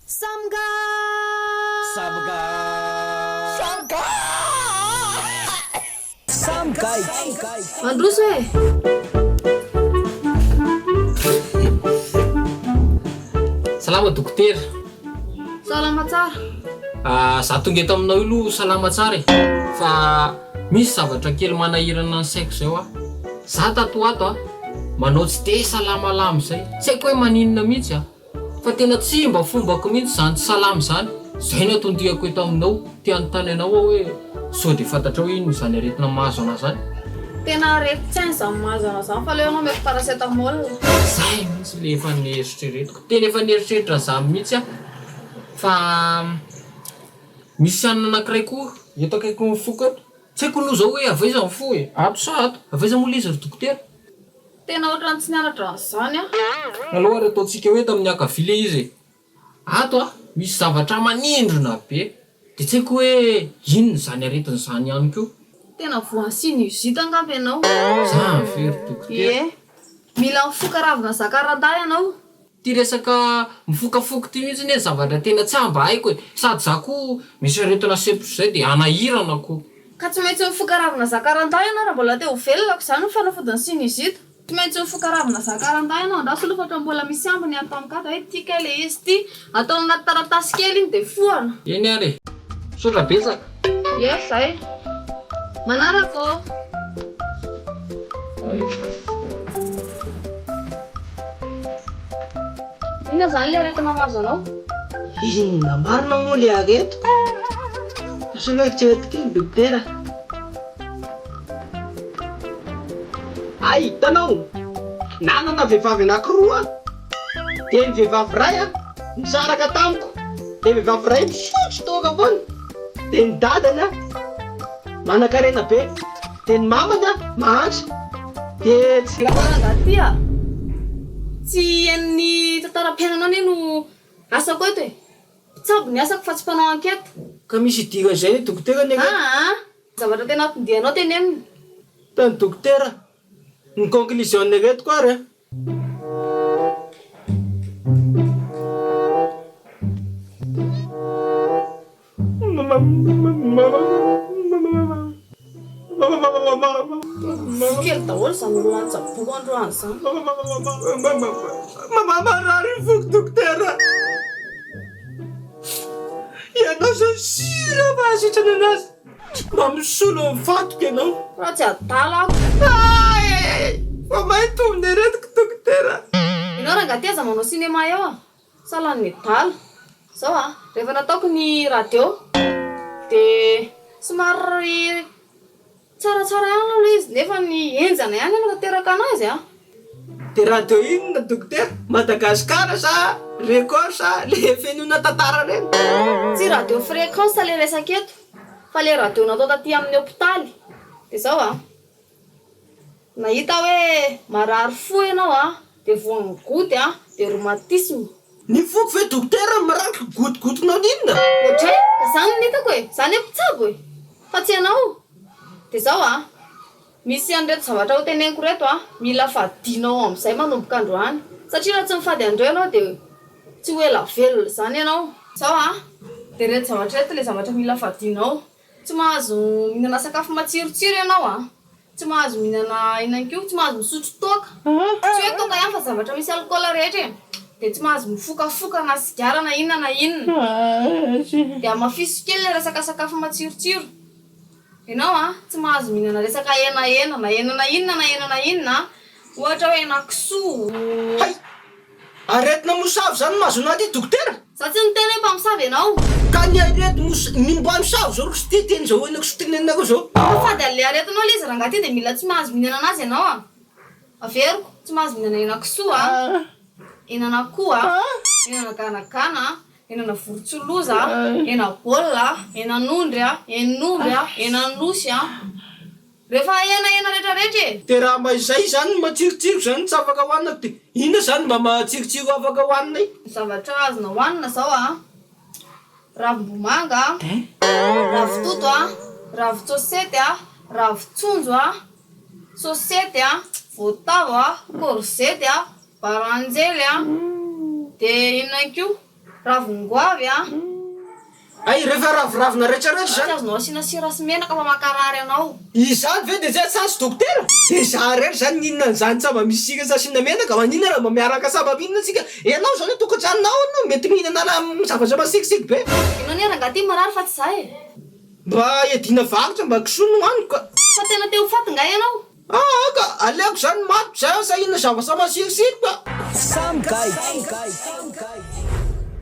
Samga! Samga! Samga! Samgai! Androso e! Salama Dokotera. Salama tsara. Za tonga eto aminao ilo salama tsara e. Fa misy zavatra kely manahirana ny saiko zao a. Za tato ato a manao tsy de salamalama zay. Tsy haiko hoe maninona mihitsy a. Fa tena tsy mba fombako mihitsy zany tsy salama zany. Zay no atondriako eto aminao, te anontany anao hoe sao de fantatra hoe ino zany aretina mahazo ana zany. Tena arety tsy hainy zany mahazo ana zany fa leo anao mety paracetamol. Zay mihitsy le efa nieritreretiko. Tena efa nieritreritra za mihitsy a. Fa misy anana anankiray koa eto akaiky mifoka. Tsy haiko aloha zao hoe avaiza ny fo e. Ato sa ato? Avaiza moa izy ry Dokotera? Tena ohatrany tsy nianatra zany a. Aloha ary ataontsika hoe tamin'ny ankavile izy e. Ato a misy zavatra manindrona be. De tsy haiko hoe inona zany aretin' zany ihany koa. Tena voasiny izita angamba ianao. Za very Dokotera. Ie. Mila mifoka ravina zakarandahy ianao. Ty resaka mifokafoka ty mihitsy ne zavatra tena tsy amba haiko e. Sady za koa misy aretina sepotry zay de anahirana ko. Ka tsy maintsy mifoka ravina zakarandahy ianao raha mbola te ho velonako zany ny fanafodiny sinusite. Tsy maintsy mifoka ravina zakarandahy ianao andraso aloha fa mbola misy ambiny ato am'kata hoe ty kely izy ty. Atao anaty taratasy kely iny de foana. Eny ary. Sotra betsaka. Ie, zay. Manarako. Ina zany le aretina mahazo anao? Inona marina moa le areto? Sonoeko tsy eto ty Dokotera. Ay, hitanao, nanana vehivavy anankiroa. De ny vehivavy ray a misaraka tamiko. De vehivavy ray misotro toaka foana. De ny dadany a manan-karena be. De ny mamany a mahantra. De tsy Gaty a. Tsy enny tantaram-piainana any no asako eto e. Tsabo ny asako fa tsy mpanao ankety. ka misy dira zay ny Dokotera ny Zavatra tena ampidianao teny aminy. tany Dokotera. Ny conclusion reto koa re. Kely daholo zany olona an-tsaboako androany zany. Marary ny foko Dokotera. Ianao zao sira mahasitrana anazy. Mba misolo mivatoka ianao. Raha tsy adalako. Fa mahay tombony retiko Dokotera. Ianao raha ngateza manao sinema eo a. Salany medala. Zao a, rehefa nataoko ny radio. De somary tsaratsara ihany aloha izy. Nefa ny enjana ihany no nateraka anazy a. De radio inona Dokotera? Madagasikara sa record sa le fenona tantara reny? Tsy radio fréquence le resaka eto. Fa le radio natao taty amin'ny hôpitaly. De zao a. Nahita hoe marary fo ianao a. De voan'ny goutte a. De rhumatisme. Ny foko ve Dokotera marary gotigotinao inona? Ohatray, zany ny hitako e. Zany e mpitsabo e. Fa tsy ianao. De zao a. Misy an'ireto zavatra ho teneniko reto a. Mila fadinao amin'izay manomboka androany. Satria raha tsy mifady andreo ianao de tsy ho ela velona zany ianao. Zao a. De reto zavatra reto le zavatra mila fadinao. Tsy mahazo mihinana sakafo matsirotsiro ianao a. Tsy mahazo mihinana inan-kio, tsy mahazo misotro toaka. Tsy hoe toaka ihany fa zavatra misy alcool rehetra e. De tsy mahazo mifokafoka na sigara na inona na inona. De amafiso kely le resaka sakafo matsirotsiro. Ianao a, tsy mahazo mihinana resaka hena na hena na inona na hena na inona. Ohatra hoe henan-kisoa. Hay! Aretina mosavy zany mahazo anaty Dokotera? Za tsy niteny hoe mpamosavy ianao. Ka ny arety ny mba misavy zao sy ty teny zao enako sy tenenako zao. Fady alle aretinao le izy raha ngaty de mila tsy mahazo mihinana anazy ianao a. Averiko, tsy mahazo mihinana henan-kisoa a. Henan'akoho a. Henana ganagana. Henana vorontsoloza, hena baolina, henan'ondry a, hen'omby a, henan'osy a. Rehefa hena rehetrarehetra e. De raha mba izay zany matsirotsiro zany tsy afaka hoanina de inona zany mba matsirotsiro afaka hoanina? Zavatra azona hoanina zao a. Ravim-bomanga, ravitoto a, ravitsôsety a, ravitsonjo a, sôsety a, voatavo a, korzety a, baranjely a. De inona kio? ravongoavy a Ay, rehefa raviravina rehetrarehetra tsy zany. azonao asiana sira sy menaka fa makarary anao. Izany ve de zay tsansy dokotera? De za rehetra zany ninona zany tsaba misy sika sa asina menaka maninona raha mba miaraka saba mihinana sika. Ianao zany tokotranonao no mety mihinana zavatra masikitsiky be. Inao ni rangaty marary fa tsy za e. Mba edina vakotra mba kisono hoaniko ka. Fa tena teo faty nga ianao. Ka aleoko zany maty zay sa inona zavatra masikitsiky ka. Samy Gaigy.